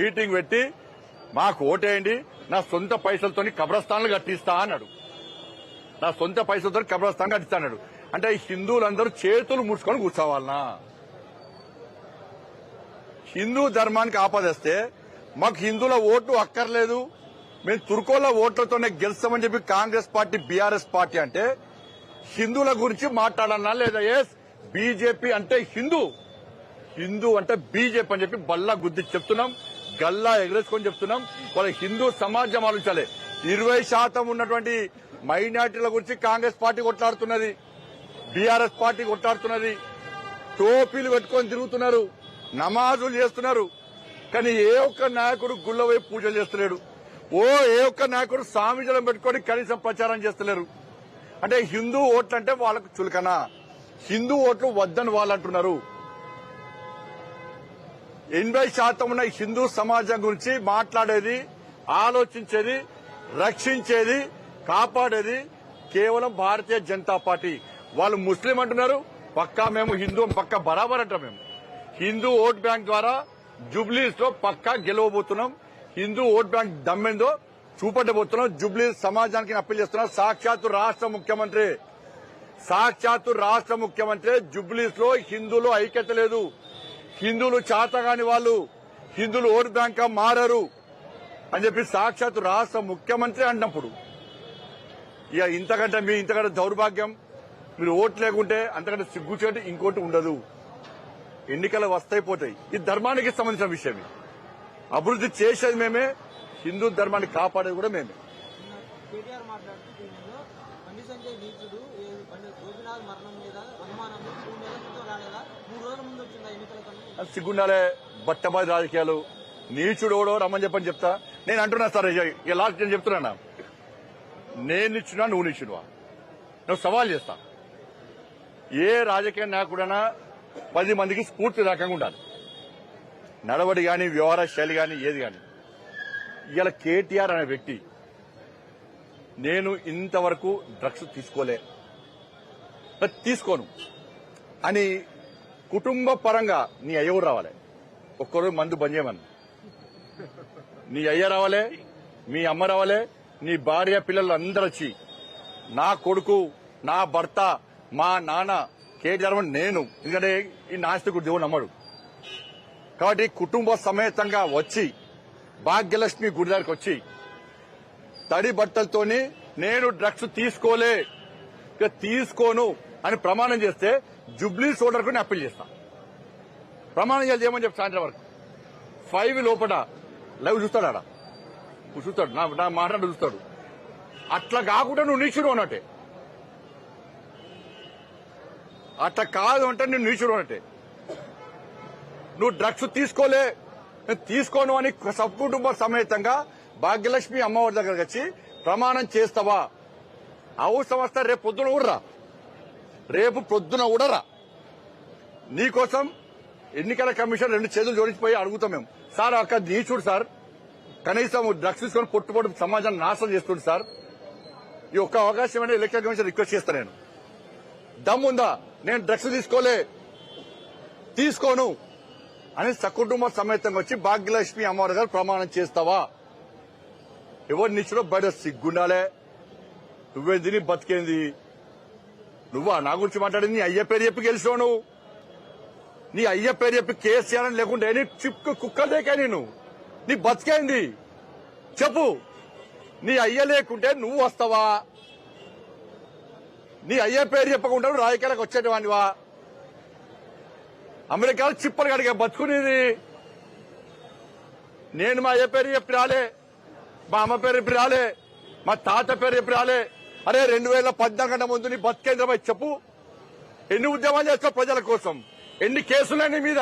Meeting పెట్టి మాకు ఓటేయండి, నా సొంత పైసలతో కబ్రస్థాన్లు కట్టిస్తా అన్నాడు. నా సొంత పైసలతో కబ్రస్థాన్ కట్టిస్తా అన్నాడు. అంటే హిందువులందరూ చేతులు ముడుచుకొని కూర్చోవాలనా? హిందూ ధర్మానికి ఆపదేస్తే మాకు హిందువుల ఓటు అక్కర్లేదు, మేము తుర్కోల ఓట్లతోనే గెలుస్తామని చెప్పి కాంగ్రెస్ పార్టీ బీఆర్ఎస్ పార్టీ అంటే హిందువుల గురించి మాట్లాడాలన్నా లేదా? ఎస్, బీజేపీ అంటే హిందూ, హిందూ అంటే బీజేపీ అని చెప్పి బల్లా గుద్ది చెప్తున్నాం, గల్లా ఎగరేసుకొని చెప్తున్నాం. వాళ్ళ హిందూ సమాజం ఆలోచించాలి. 20% ఉన్నటువంటి మైనార్టీల గురించి కాంగ్రెస్ పార్టీ కొట్లాడుతున్నది, బీఆర్ఎస్ పార్టీ కొట్లాడుతున్నది. టోపీలు పెట్టుకొని తిరుగుతున్నారు, నమాజులు చేస్తున్నారు. కానీ ఏ ఒక్క నాయకుడు గుళ్ళ వైపు పూజలు చేస్తలేడు. ఏ ఒక్క నాయకుడు స్వామిజలం పెట్టుకొని కనీసం ప్రచారం చేస్తలేరు. అంటే హిందూ ఓట్లు అంటే వాళ్ళకు చులకన, హిందూ ఓట్లు వద్దని వాళ్ళు అంటున్నారు. 80% ఉన్న హిందూ సమాజం గురించి మాట్లాడేది, ఆలోచించేది, రక్షించేది, కాపాడేది కేవలం భారతీయ జనతా పార్టీ. వాళ్ళు ముస్లిం అంటున్నారు, పక్కా మేము హిందూ, పక్కా బరాబర్ అంటాం. మేము హిందూ ఓట్ బ్యాంక్ ద్వారా జూబ్లీస్ లో పక్కా గెలవబోతున్నాం. హిందూ ఓట్ బ్యాంక్ దమ్మెందో చూపట్టబోతున్నాం. జూబ్లీస్ సమాజానికి అప్పీల్ చేస్తున్నాం. సాక్షాత్తు రాష్ట్ర ముఖ్యమంత్రి జూబ్లీస్ లో హిందువులు ఐక్యత లేదు, హిందువులు చేతగాని వాళ్ళు హిందువులు ఓట్ బ్యాంక్ గా మారారు అని చెప్పి సాక్షాత్తు రాష్ట్ర ముఖ్యమంత్రి అన్నప్పుడు ఇక ఇంతకంటే దౌర్భాగ్యం, మీరు ఓట్లు లేకుంటే అంతకంటే సిగ్గుచేటు ఇంకోటి ఉండదు. ఎన్నికలు వస్తాయిపోతాయి. ఇది ధర్మానికి సంబంధించిన విషయం. అభివృద్ధి చేసేది మేమే, హిందూ ధర్మాన్ని కాపాడేది కూడా మేమే. సిగ్గుండాలే బట్టబాది రాజకీయాలు. నీచుడోడో రమ్మని చెప్పని చెప్తా. నేను అంటున్నా సార్, లాస్ట్ నేను చెప్తున్నా, నేను ఇచ్చినా నువ్వు నీచుడువా? నువ్వు సవాల్ చేస్తా. ఏ రాజకీయ నాయకుడైనా 10 మందికి స్ఫూర్తి రకంగా ఉండాలి. నడవడి గాని, వ్యవహార శైలి గాని, ఏది గాని. ఇవాళ కేటీఆర్ అనే వ్యక్తి, నేను ఇంతవరకు డ్రగ్స్ తీసుకోను అని కుటుంబ పరంగా నీ అయ్య రావాలి. ఒక్కరోజు మందు బంద్ చేయమని నీ అయ్య రావాలి, మీ అమ్మ రావాలి, నీ భార్య పిల్లలు అందరూ వచ్చి, నా కొడుకు, నా భర్త, మా నాన్న కేటీఆర్ నేను, ఎందుకంటే ఈ నాస్తికుడు దేవుడు నమ్మడు కాబట్టి కుటుంబ సమేతంగా వచ్చి భాగ్యలక్ష్మి గుడి దగ్గరికి వచ్చి తడి బట్టలతోని నేను డ్రగ్స్ తీసుకోను అని ప్రమాణం చేస్తే జూబ్లీ సోదరుకు నేను అప్పీల్ చేస్తా. ప్రమాణం చేయమని చెప్పి సాయంత్రం వరకు 5 లోపల లైవ్ చూస్తాడు, ఆడ చూస్తాడు, నా మాట్లాడు చూస్తాడు. అట్లా కాకుండా నువ్వు నీచుడు అన్నట్టే, అట్లా కాదు అంటే నేను నీచుడు అన్నట్టే. నువ్వు డ్రగ్స్ తీసుకోను అని సకుటుంబ సమేతంగా భాగ్యలక్ష్మి అమ్మవారి దగ్గరకు వచ్చి ప్రమాణం చేస్తావా? అవసరం వస్తే రేపు పొద్దున కూడా రా. నీకోసం ఎన్నికల కమిషన్ 2 చేతులు జోడించిపోయి అడుగుతాం మేము. సార్ అక్కడ నీచుడు సార్, కనీసం డ్రగ్స్ తీసుకొని పొట్టుపోటు సమాజాన్ని నాశనం చేస్తుంది సార్. ఈ ఒక్క అవకాశం అనేది ఎలక్షన్ కమిషన్ రిక్వెస్ట్ చేస్తా. నేను దమ్ముందా, నేను డ్రగ్స్ తీసుకోను అని సకుటుంబ సమేతంగా వచ్చి భాగ్యలక్ష్మి అమ్మవారి గారు ప్రమాణం చేస్తావా? ఎవరు నిచ్చుడో బయట సిగ్గుండాలే. నువ్వేంది, నీ బతికేంది? నువ్వా నా గురించి మాట్లాడింది? నీ అయ్య పేరు చెప్పి గెలిచావు నువ్వు. నీ అయ్య పేరు చెప్పి కేసీఆర్ అని లేకుంటే నీ చిప్కు కుక్కలేకే నేను. నీ బతికేంది చెప్పు. నీ అయ్య లేకుంటే నువ్వు వస్తావా? నీ అయ్య పేరు చెప్పకుండా రాజకీయాలకు వచ్చేటవానివా? అమెరికాలో చిప్పలు కడిగా బతుకునేది. నేను మా అయ్య పేరు చెప్పి రాలే, మా అమ్మ పేరు చెప్పి రాలే, మా తాత పేరు చెప్పి రాలే. అరే 2014 కంటే ముందు నీ బతికేంద్రమై చెప్పు. ఎన్ని ఉద్యమాలు చేస్తావు ప్రజల కోసం? ఎన్ని కేసులు నీ మీద?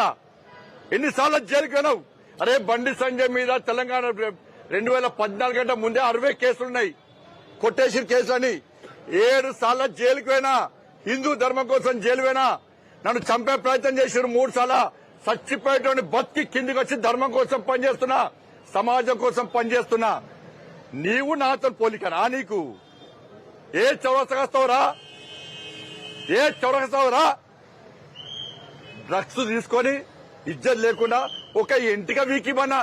ఎన్నిసార్లు జైలుకి వెళ్ళావు? అరే బండి సంజయ్ మీద తెలంగాణ 2014 కంటే ముందే 60 కేసులున్నాయి. కొట్టేసిన కేసులని 7 సార్లు జైలుకి పోయినా. హిందూ ధర్మం కోసం జైలు పోయినా. నన్ను చంపే ప్రయత్నం చేసిన 3 సార్లు చచ్చిపోయేటువంటి బతికి కిందికి వచ్చి ధర్మం కోసం పనిచేస్తున్నా, సమాజం కోసం పనిచేస్తున్నా. నీవు నాతో పోలికరా? నీకు ఏ చౌరస్తావురా? డ్రగ్స్ తీసుకొని ఇజ్జత్ లేకుండా ఒక ఇంటిగా వీకిమన్నా